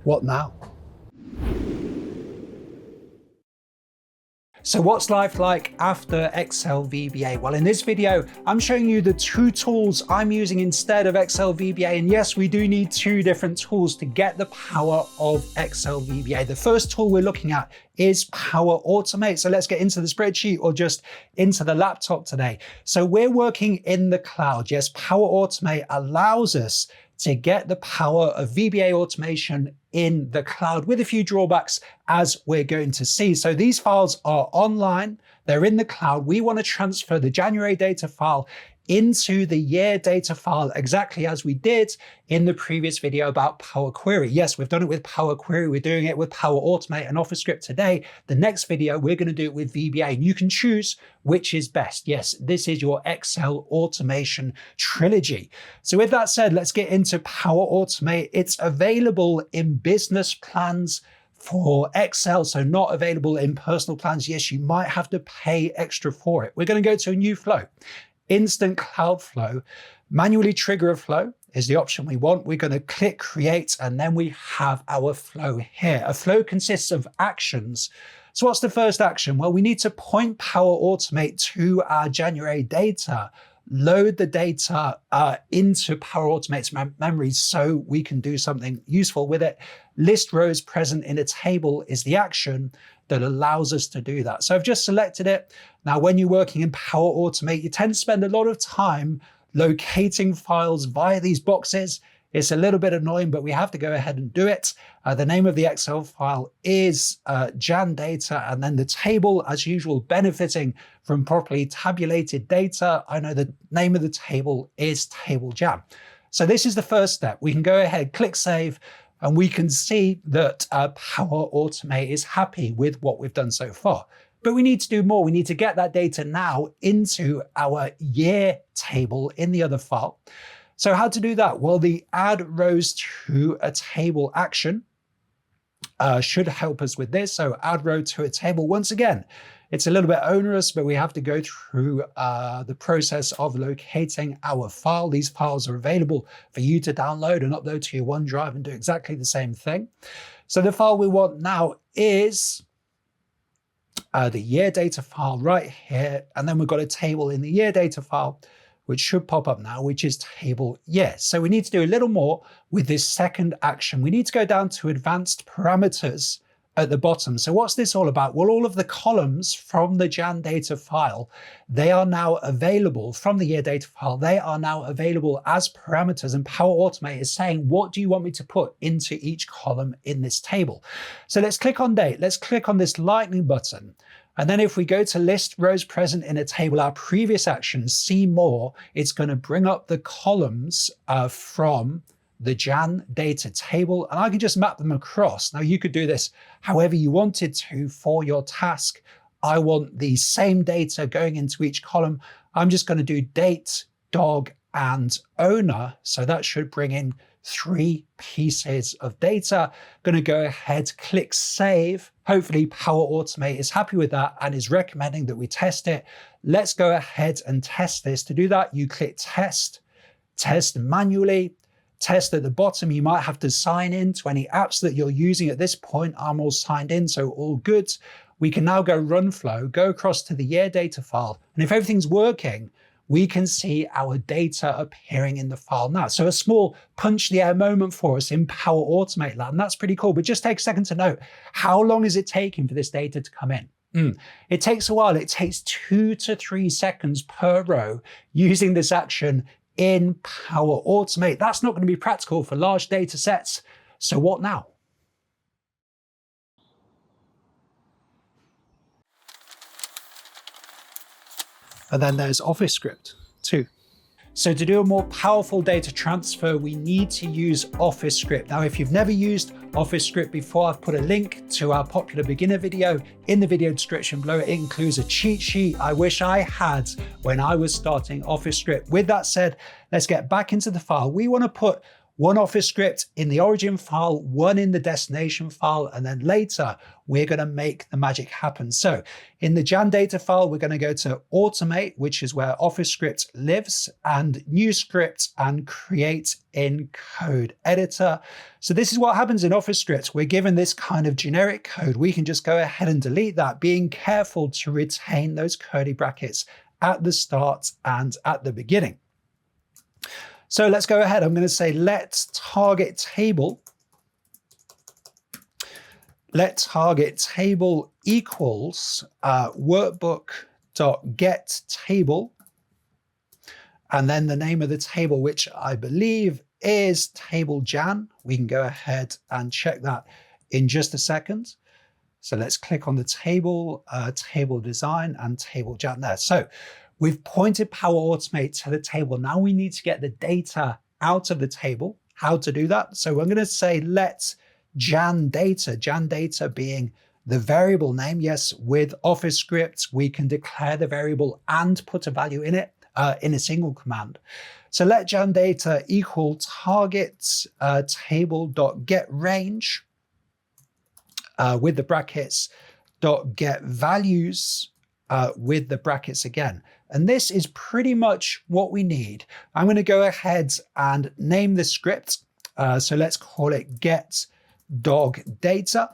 What now? So what's life like after Excel VBA? Well, in this video, I'm showing you the two tools I'm using instead of Excel VBA. And yes, we do need two different tools to get the power of Excel VBA. The first tool we're looking at is Power Automate. So let's get into the spreadsheet or just into the laptop today. So we're working in the cloud. Yes, Power Automate allows us to get the power of VBA automation in the cloud with a few drawbacks, as we're going to see. So these files are online, they're in the cloud. We want to transfer the January data file into the year data file exactly as we did in the previous video about Power Query. Yes, we've done it with Power Query, we're doing it with Power Automate and OfficeScript today. The next video, we're going to do it with VBA, and you can choose which is best. Yes, this is your Excel automation trilogy. So with that said, let's get into Power Automate. It's available in business plans for Excel, so not available in personal plans. Yes, you might have to pay extra for it. We're going to go to a new flow. Instant Cloud Flow. Manually trigger a flow is the option we want. We're going to click create, and then we have our flow here. A flow consists of actions. So what's the first action? Well, we need to point Power Automate to our January data, load the data into Power Automate's memory so we can do something useful with it. List rows present in a table is the action that allows us to do that. So I've just selected it. Now, when you're working in Power Automate, you tend to spend a lot of time locating files via these boxes. It's a little bit annoying, but we have to go ahead and do it. The name of the Excel file is Jan data, and then the table, as usual, benefiting from properly tabulated data. I know the name of the table is table Jan. So this is the first step. We can go ahead, click save, and we can see that Power Automate is happy with what we've done so far. But we need to do more. We need to get that data now into our year table in the other file. So how to do that? Well, the add rows to a table action should help us with this. So add row to a table. Once again, it's a little bit onerous, but we have to go through the process of locating our file. These files are available for you to download and upload to your OneDrive and do exactly the same thing. So the file we want now is the year data file right here. And then we've got a table in the year data file, which should pop up now, which is table year. So we need to do a little more with this second action. We need to go down to advanced parameters at the bottom. So what's this all about? Well, all of the columns from the Jan data file, they are now available from the year data file. They are now available as parameters, and Power Automate is saying, what do you want me to put into each column in this table? So let's click on date. Let's click on this lightning button. And then if we go to list rows present in a table, our previous action, see more, it's going to bring up the columns from the Jan data table, and I can just map them across. Now you could do this however you wanted to for your task. I want the same data going into each column. I'm just going to do date, dog, and owner. So that should bring in 3 pieces of data. Going to go ahead, click save. Hopefully Power Automate is happy with that and is recommending that we test it. Let's go ahead and test this. To do that, you click test, test manually. Test at the bottom, you might have to sign in to any apps that you're using. At this point, I'm all signed in, so all good. We can now go run flow, go across to the year data file. And if everything's working, we can see our data appearing in the file now. So a small punch the air moment for us in Power Automate land. That's pretty cool. But just take a second to note, how long is it taking for this data to come in? It takes a while. It takes 2 to 3 seconds per row using this action in Power Automate. That's not going to be practical for large data sets. So what now? And then there's OfficeScript too. So to do a more powerful data transfer, we need to use OfficeScript. Now, if you've never used OfficeScript before, I've put a link to our popular beginner video in the video description below. It includes a cheat sheet I wish I had when I was starting OfficeScript. With that said, let's get back into the file. We want to put one Office script in the origin file, one in the destination file, and then later we're going to make the magic happen. So in the Jan data file, we're going to go to automate, which is where Office script lives, and new script and create in code editor. So this is what happens in Office script. We're given this kind of generic code. We can just go ahead and delete that, being careful to retain those curly brackets at the start and at the beginning. So let's go ahead. I'm going to say let target table equals workbook.getTable, and then the name of the table, which I believe is table Jan. We can go ahead and check that in just a second. So let's click on the table, table design, and table Jan there. So we've pointed Power Automate to the table. Now we need to get the data out of the table. How to do that? So I'm going to say let Jan data being the variable name. Yes, with Office scripts, we can declare the variable and put a value in it in a single command. So let Jan data equal target table.getRange with the brackets .get values with the brackets again. And this is pretty much what we need. I'm going to go ahead and name the script. So let's call it get dog data.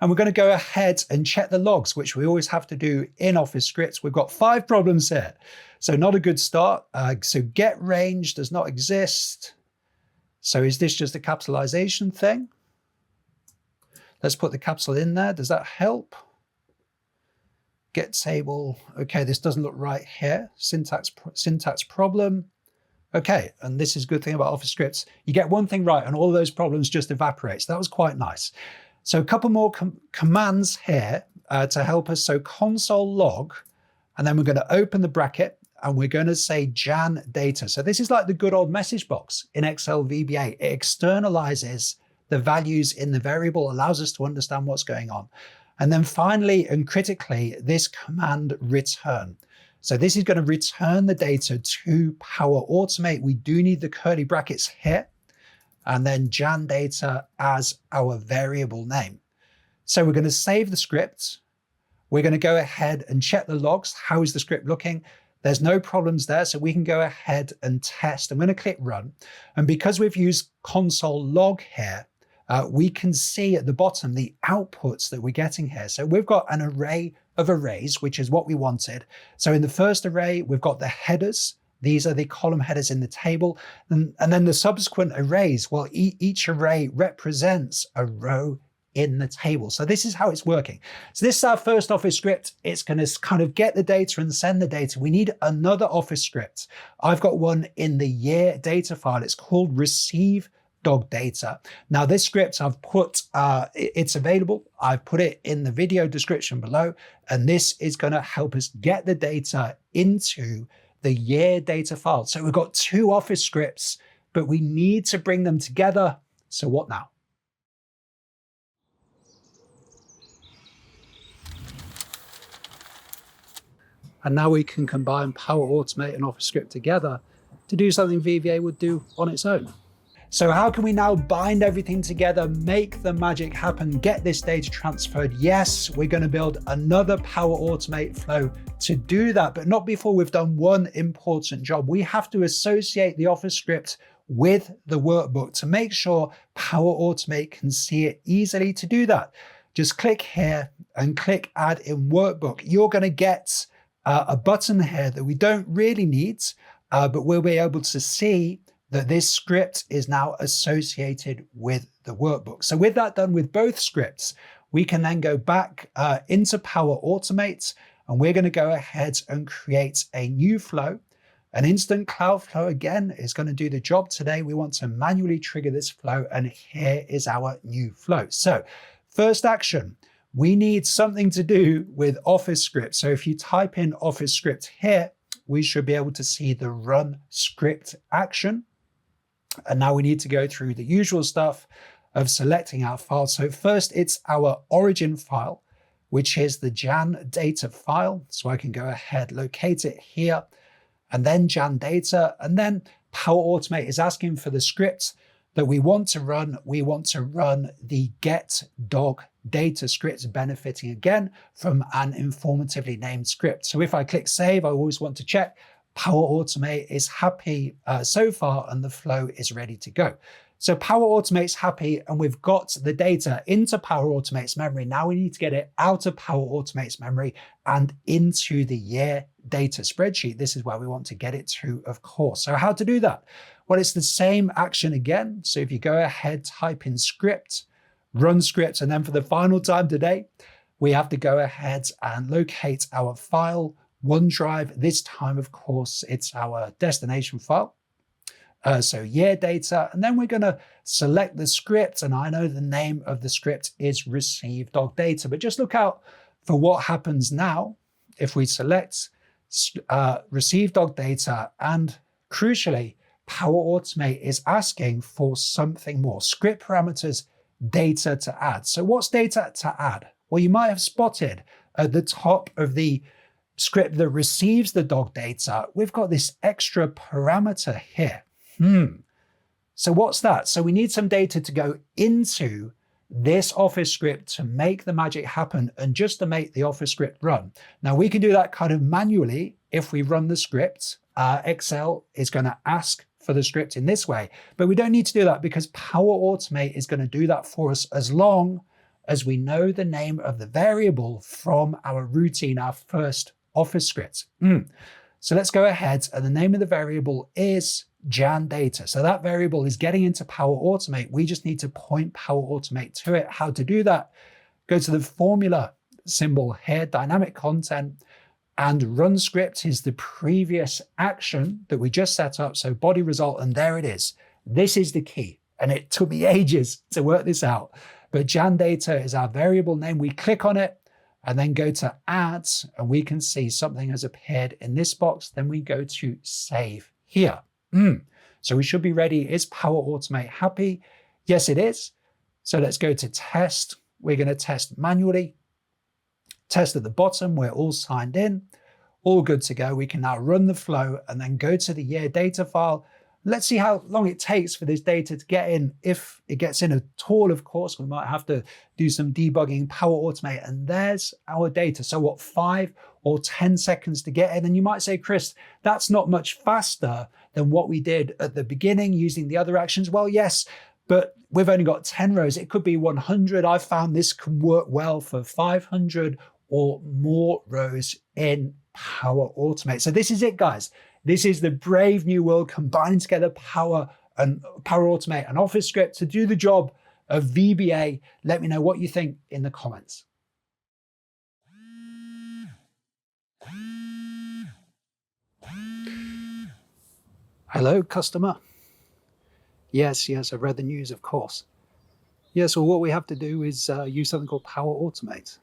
And we're going to go ahead and check the logs, which we always have to do in Office scripts. We've got 5 problems here. So not a good start. So get range does not exist. So is this just a capitalization thing? Let's put the capital in there. Does that help? Get table. Okay, this doesn't look right here. Syntax problem. Okay, and this is a good thing about Office scripts. You get one thing right and all of those problems just evaporate. So that was quite nice. So a couple more commands here to help us. So console log, and then we're going to open the bracket and we're going to say Jan data. So this is like the good old message box in Excel VBA. It externalizes the values in the variable, allows us to understand what's going on. And then finally, and critically, this command return. So this is going to return the data to Power Automate. We do need the curly brackets here, and then Jan data as our variable name. So we're going to save the script. We're going to go ahead and check the logs. How is the script looking? There's no problems there, so we can go ahead and test. I'm going to click run. And because we've used console log here, we can see at the bottom the outputs that we're getting here. So we've got an array of arrays, which is what we wanted. So in the first array, we've got the headers. These are the column headers in the table. And then the subsequent arrays, well, each array represents a row in the table. So this is how it's working. So this is our first Office script. It's going to kind of get the data and send the data. We need another Office script. I've got one in the year data file. It's called receive dog data. Now this script I've put, it's available. I've put it in the video description below, and this is going to help us get the data into the year data file. So we've got 2 Office scripts, but we need to bring them together. So what now? And now we can combine Power Automate and Office script together to do something VBA would do on its own. So how can we now bind everything together, make the magic happen, get this data transferred? Yes, we're going to build another Power Automate flow to do that, but not before we've done one important job. We have to associate the Office script with the workbook to make sure Power Automate can see it easily. To do that, just click here and click Add in Workbook. You're going to get a button here that we don't really need, but we'll be able to see that this script is now associated with the workbook. So with that done with both scripts, we can then go back into Power Automate, and we're going to go ahead and create a new flow. An instant cloud flow again is going to do the job today. We want to manually trigger this flow, and here is our new flow. So first action, we need something to do with Office script. So if you type in Office script here, we should be able to see the run script action. And now we need to go through the usual stuff of selecting our file. So first it's our origin file, which is the Jan data file. So I can go ahead, locate it here. and then Jan data, and then Power Automate is asking for the script that we want to run. We want to run the get dog data script, benefiting again from an informatively named script. So if I click save, I always want to check Power Automate is happy so far and the flow is ready to go. So Power Automate's happy and we've got the data into Power Automate's memory. Now we need to get it out of Power Automate's memory and into the year data spreadsheet. This is where we want to get it to, of course. So how to do that? Well, it's the same action again. So if you go ahead, type in script, run script, and then for the final time today, we have to go ahead and locate our file, OneDrive. This time, of course, it's our destination file. So year data, and then we're going to select the script, and I know the name of the script is receive dog data, but just look out for what happens now if we select receive dog data, and crucially, Power Automate is asking for something more, script parameters, data to add. So what's data to add? Well, you might have spotted at the top of the script that receives the dog data, we've got this extra parameter here. So what's that? So we need some data to go into this Office script to make the magic happen and just to make the Office script run. Now we can do that kind of manually if we run the script. Excel is going to ask for the script in this way, but we don't need to do that because Power Automate is going to do that for us as long as we know the name of the variable from our routine, our first Office script. So let's go ahead, and the name of the variable is Jan data. So that variable is getting into Power Automate. We just need to point Power Automate to it. How to do that? Go to the formula symbol here, dynamic content, and run script is the previous action that we just set up. So body result, and there it is. This is the key. And it took me ages to work this out. But Jan data is our variable name. We click on it and then go to add, and we can see something has appeared in this box. Then we go to save here. So we should be ready. Is Power Automate happy? Yes, it is. So let's go to test. We're going to test manually. Test at the bottom. We're all signed in. All good to go. We can now run the flow and then go to the year data file. Let's see how long it takes for this data to get in. If it gets in at all, of course, we might have to do some debugging, Power Automate, and there's our data. So what, 5 or 10 seconds to get in? And you might say, Chris, that's not much faster than what we did at the beginning using the other actions. Well, yes, but we've only got 10 rows. It could be 100. I've found this can work well for 500 or more rows in Power Automate. So this is it, guys. This is the brave new world combining together Power Automate and Office script to do the job of VBA. Let me know what you think in the comments. Hello, customer. Yes, I've read the news, of course. Yes, well, what we have to do is use something called Power Automate.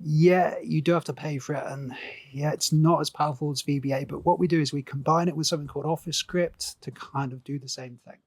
Yeah, you do have to pay for it, and yeah, it's not as powerful as VBA, but what we do is we combine it with something called Office script to kind of do the same thing.